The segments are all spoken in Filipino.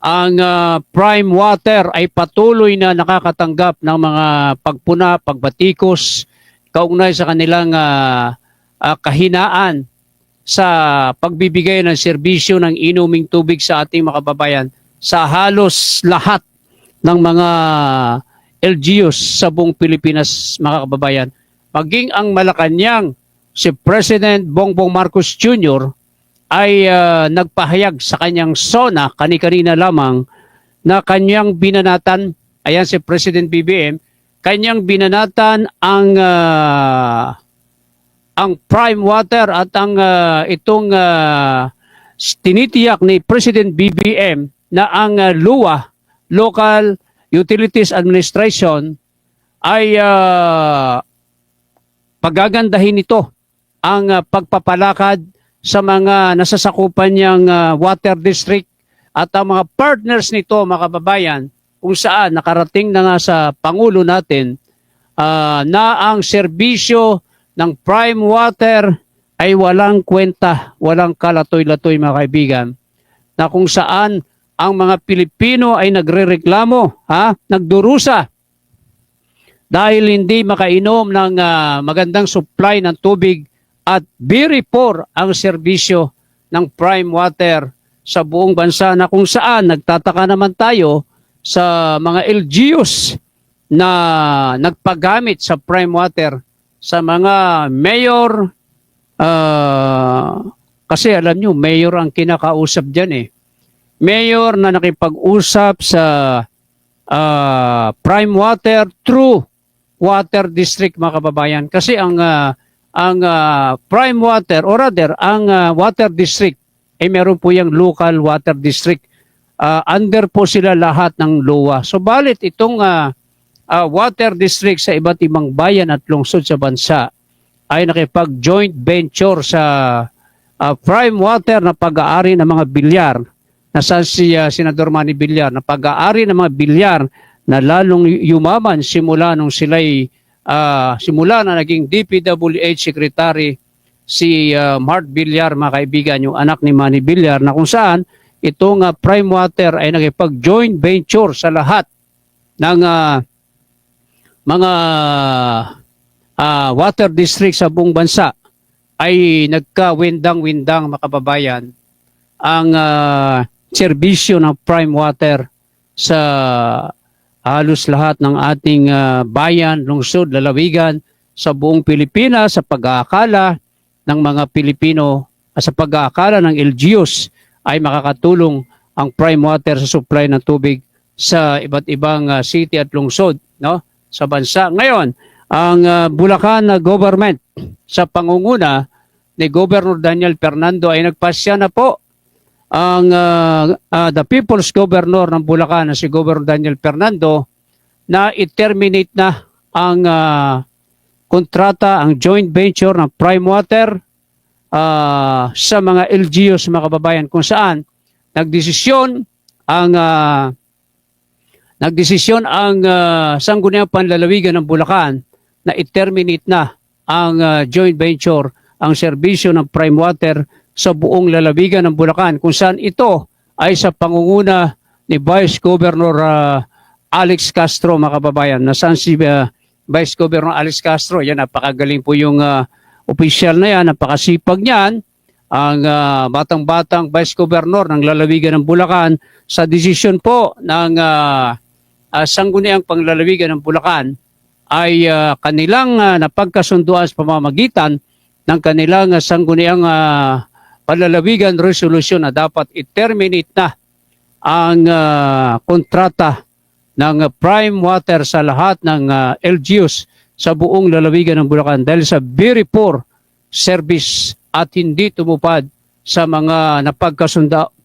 ang Prime Water ay patuloy na nakakatanggap ng mga pagpuna, pagbatikos, kaugnay sa kanilang kahinaan sa pagbibigay ng serbisyo ng inuming tubig sa ating mga kababayan sa halos lahat ng mga LGUs sa buong Pilipinas, mga kababayan. Maging ang Malacanang, si President Bongbong Marcos Jr. ay nagpahayag sa kanyang SONA kani-kanina lamang na kanyang binanatan, ayan si President BBM, kanyang binanatan ang Prime Water at ang itong tinitiyak ni President BBM na ang LUA, Local Utilities Administration, ay pagagandahin ito ang pagpapalakad sa mga nasasakupan niyang water district at ang mga partners nito, mga kababayan, kung saan nakarating na nga sa Pangulo natin na ang serbisyo ng Prime Water ay walang kwenta, walang kalatoy-latoy, mga kaibigan, na kung saan ang mga Pilipino ay nagrereklamo, nagdurusa dahil hindi makainom ng magandang supply ng tubig at very poor ang serbisyo ng Prime Water sa buong bansa, na kung saan nagtataka naman tayo sa mga LGUs na nagpagamit sa Prime Water sa mga mayor, kasi alam nyo, mayor ang kinakausap dyan Mayor na nakipag-usap sa Prime Water through Water District, mga kababayan. Kasi ang Prime Water, or rather, ang Water District, ay meron po yung Local Water District. Under po sila lahat ng LUA. So, balit itong Water District sa iba't ibang bayan at lungsod sa bansa ay nakipag-joint venture sa Prime Water na pag-aari ng mga bilyar. Nasaan si Senador Manny Villar, na pag-aari ng mga bilyar na lalong yumaman simula nung sila'y simula na naging DPWH Secretary si Mart Villar, mga kaibigan, yung anak ni Manny Villar, na kung saan itong Prime Water ay nakipag-joint venture sa lahat ng mga water district sa buong bansa, ay nagka-windang-windang, mga kababayan, ang serbisyo ng Prime Water sa halos lahat ng ating bayan, lungsod, lalawigan sa buong Pilipinas, sa pag-aakala ng mga Pilipino, sa pag-aakala ng LGUs ay makakatulong ang Prime Water sa supply ng tubig sa iba't ibang city at lungsod, no, sa bansa. Ngayon, ang Bulacan government sa pangunguna ni Governor Daniel Fernando ay nagpasya na po ang the People's Governor ng Bulacan na si Governor Daniel Fernando na i-terminate na ang kontrata, ang joint venture ng Prime Water sa mga LGUs, mga kababayan, kung saan nagdesisyon ang Sangguniang Panlalawigan ng Bulacan na i-terminate na ang joint venture, ang serbisyo ng Prime Water sa buong lalawigan ng Bulacan, kung saan ito ay sa pangunguna ni Vice Governor Alex Castro, mga kababayan. Nasaan si Vice Governor Alex Castro? Yan, napakagaling po yung opisyal na yan, napakasipag niyan. Ang batang-batang Vice Governor ng lalawigan ng Bulacan sa desisyon po ng Sangguniang Panglalawigan ng Bulacan ay kanilang napagkasunduan sa pamamagitan ng kanilang Sangguniang Panlalawigan resolution na dapat i-terminate na ang kontrata ng Prime Water sa lahat ng LGUs sa buong lalawigan ng Bulacan dahil sa very poor service at hindi tumupad sa mga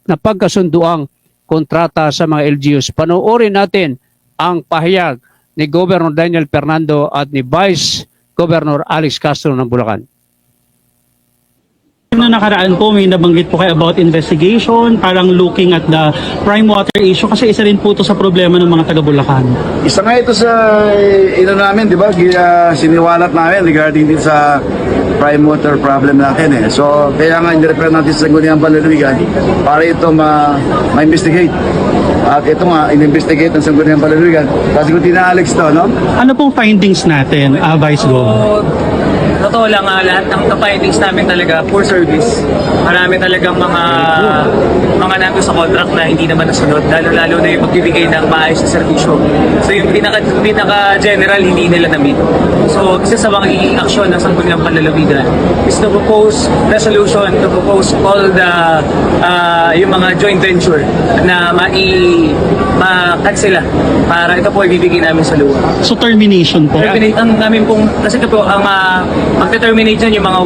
napagkasunduang kontrata sa mga LGUs. Panoorin natin ang pahayag ni Governor Daniel Fernando at ni Vice Governor Alex Castro ng Bulacan. Na nakaraan po, may nabanggit po kayo about investigation, parang looking at the Prime Water issue, kasi isa rin po ito sa problema ng mga taga Bulacan. Isa nga ito sa namin, di ba? Siniwalat namin regarding din sa Prime Water problem natin So, kaya nga, in-refer natin sa Sangguniang Panlalawigan para ito ma-investigate At ito nga, in-investigate ng Sangguniang Panlalawigan. Kasi kung tina-Alex to, no? Ano pong findings natin, Vice Gov? So, totoo lang, lahat ng findings namin talaga poor service. Marami talagang mga nandun sa contract na hindi naman nasunod, lalo na yung magbibigay ng maayos na serbisyo. So yung pinaka-general, hindi nila na-meet. So isa sa magiging aksyon ng Sangguniang Panlalawigan is to propose resolution, to propose all the yung mga joint venture na ma-cancela para ito po ibibigay namin sa luwa. So termination po. Terminate ang namin pong, kasi ito po, ang magte-terminate dyan yung mga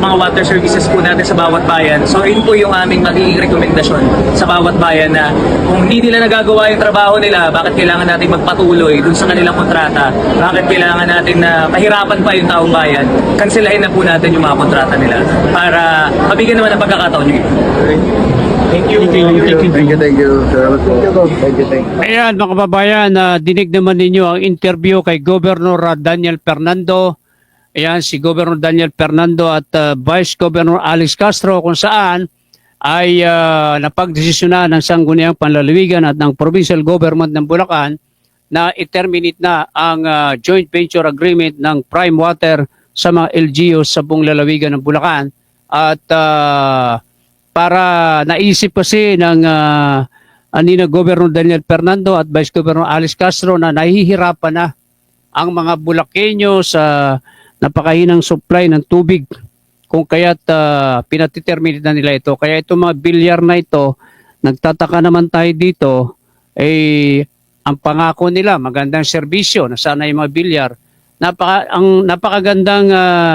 mga water services po natin sa bawat bayan. So yun po yung aming magiging rekomendasyon sa bawat bayan na kung hindi nila nagagawa yung trabaho nila, bakit kailangan natin magpatuloy dun sa kanilang kontrata? Bakit kailangan natin na mahirapan pa yung taong bayan? Kanselahin na po natin yung mga kontrata nila para mabigyan naman ng pagkakataon nyo. Thank you. Thank you. Salamat po. Thank you. Ayan mga kababayan, dinig naman ninyo ang interview kay Governor Daniel Fernando. Ayan, si Governor Daniel Fernando at Vice Governor Alex Castro kung saan ay napagdesisyonan ng Sangguniang Panlalawigan at ng Provincial Government ng Bulacan na i-terminate na ang joint venture agreement ng Prime Water sa mga LGUs sa buong lalawigan ng Bulacan. At para naisip kasi ng anina Governor Daniel Fernando at Vice Governor Alex Castro na nahihirapan na ang mga Bulakenyo sa napakahinang supply ng tubig. Kung kaya't pinatiterminate na nila ito. Kaya itong mga bilyar na ito, nagtataka naman tayo dito, ang pangako nila, magandang serbisyo na sana yung mga bilyar. Napakagandang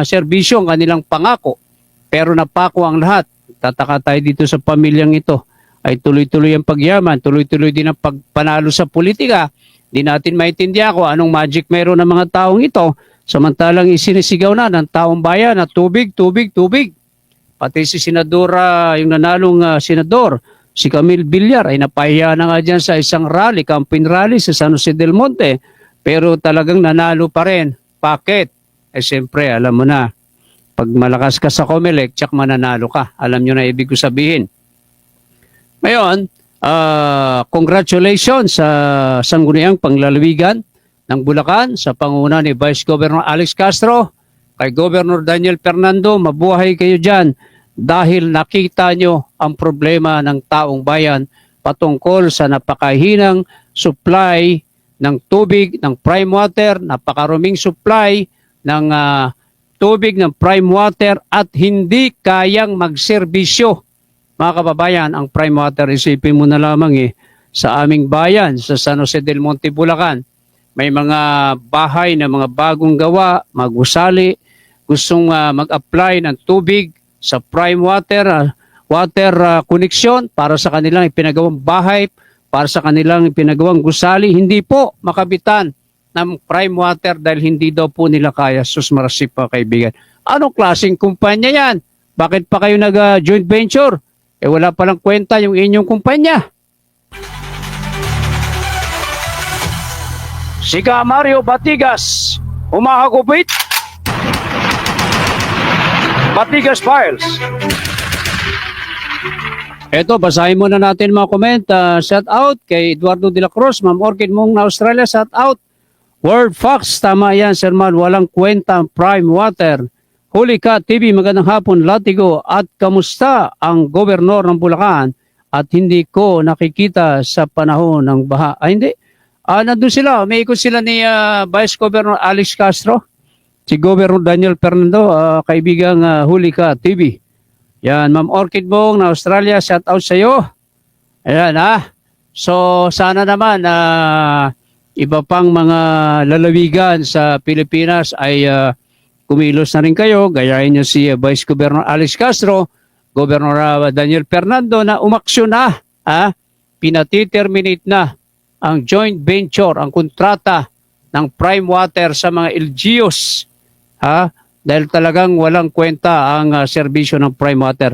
serbisyo ang kanilang pangako. Pero napako ang lahat. Tataka tayo dito sa pamilyang ito ay tuloy-tuloy ang pagyaman, tuloy-tuloy din ang pagpanalo sa politika. Di natin maintindihan kung anong magic meron ng mga taong ito, samantalang isinisigaw na ng taong bayan na tubig. Pati si Senadora, yung nanalong senador, si Camille Villar ay napahiya na nga dyan sa isang rally, campaign rally sa San Jose del Monte. Pero talagang nanalo pa rin. Bakit? Siyempre, alam mo na, pag malakas ka sa COMELEC, tsak mananalo ka. Alam nyo na ibig ko sabihin. Ngayon, congratulations sa Sangguniang Panlalawigan ng Bulacan sa panguna ni Vice Governor Alex Castro, kay Governor Daniel Fernando, mabuhay kayo dyan dahil nakita nyo ang problema ng taong bayan patungkol sa napakahinang supply ng tubig, ng prime water, napakaruming supply ng tubig ng prime water at hindi kayang magserbisyo. Mga kababayan, ang prime water, isipin mo na lamang sa aming bayan, sa San Jose del Monte, Bulacan, may mga bahay na mga bagong gawa, mga gusali, gustong mag-apply ng tubig sa prime water, connection para sa kanilang ipinagawang bahay, para sa kanilang ipinagawang gusali, hindi po makabitan ng prime water dahil hindi daw po nila kaya. Sus marasip pa kaibigan. Anong klaseng kumpanya yan? Bakit pa kayo nag-joint venture? Wala palang kwenta yung inyong kumpanya. Siga Mario Batigas, umahagupit. Batigas Files. Eto, basahin muna natin mga comment. Shout out kay Eduardo de la Cruz, Ma'am Orchid Mong na Australia, shout out. Word Fox, tama yan, Sir Man, walang kwenta ang prime water. Huli ka, TV, magandang hapon, Latigo. At kamusta ang gobernador ng Bulacan at hindi ko nakikita sa panahon ng baha? Ay, hindi. Nandun sila, may ikot sila ni Vice Governor Alex Castro, si Governor Daniel Fernando, kaibigang Huli ka, TV. Yan, Ma'am Orchid Bong na Australia, shout out sa iyo. Ayan, So, sana naman iba pang mga lalawigan sa Pilipinas ay kumilos na rin kayo. Gayahin nyo si Vice Governor Alex Castro, Governor Daniel Fernando na umaksyon na. Pinatiterminate na ang joint venture, ang kontrata ng prime water sa mga LGUs. Dahil talagang walang kwenta ang serbisyo ng prime water.